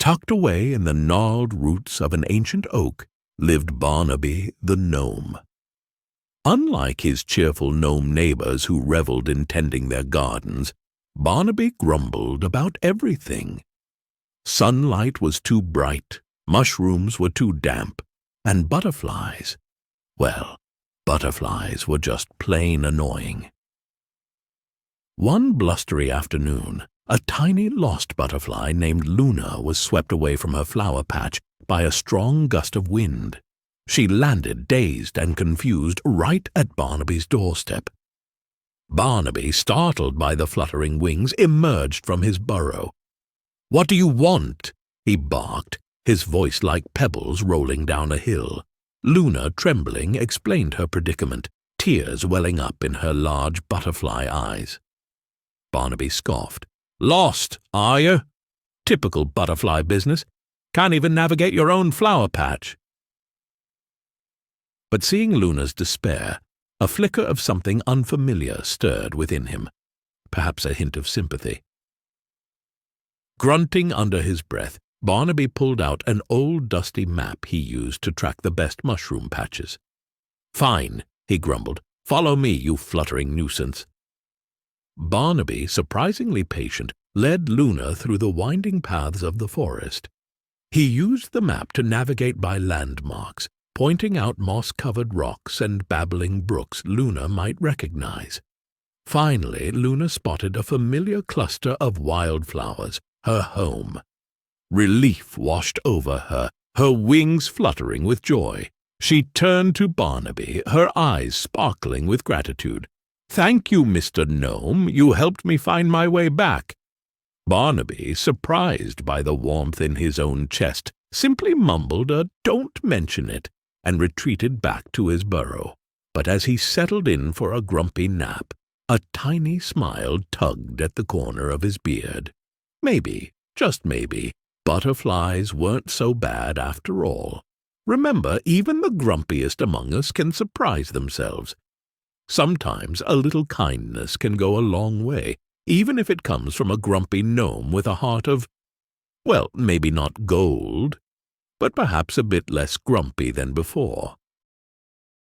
Tucked away in the gnarled roots of an ancient oak lived Barnaby the gnome. Unlike his cheerful gnome neighbors who reveled in tending their gardens, Barnaby grumbled about everything. Sunlight was too bright, mushrooms were too damp, and butterflies, well, butterflies were just plain annoying. One blustery afternoon, a tiny lost butterfly named Luna was swept away from her flower patch by a strong gust of wind. She landed dazed and confused right at Barnaby's doorstep. Barnaby, startled by the fluttering wings, emerged from his burrow. "What do you want?" he barked, his voice like pebbles rolling down a hill. Luna, trembling, explained her predicament, tears welling up in her large butterfly eyes. Barnaby scoffed. "Lost, are you? Typical butterfly business. Can't even navigate your own flower patch." But seeing Luna's despair, a flicker of something unfamiliar stirred within him, perhaps a hint of sympathy. Grunting under his breath, Barnaby pulled out an old dusty map he used to track the best mushroom patches. "Fine," he grumbled. "Follow me, you fluttering nuisance." Barnaby, surprisingly patient, led Luna through the winding paths of the forest. He used the map to navigate by landmarks, pointing out moss-covered rocks and babbling brooks Luna might recognize. Finally, Luna spotted a familiar cluster of wildflowers, her home. Relief washed over her, her wings fluttering with joy. She turned to Barnaby, her eyes sparkling with gratitude. "Thank you, Mr. Gnome. You helped me find my way back." Barnaby, surprised by the warmth in his own chest, simply mumbled a "don't mention it," and retreated back to his burrow. But as he settled in for a grumpy nap, a tiny smile tugged at the corner of his beard. Maybe, just maybe, butterflies weren't so bad after all. Remember, even the grumpiest among us can surprise themselves. Sometimes a little kindness can go a long way, even if it comes from a grumpy gnome with a heart of, well, maybe not gold, but perhaps a bit less grumpy than before.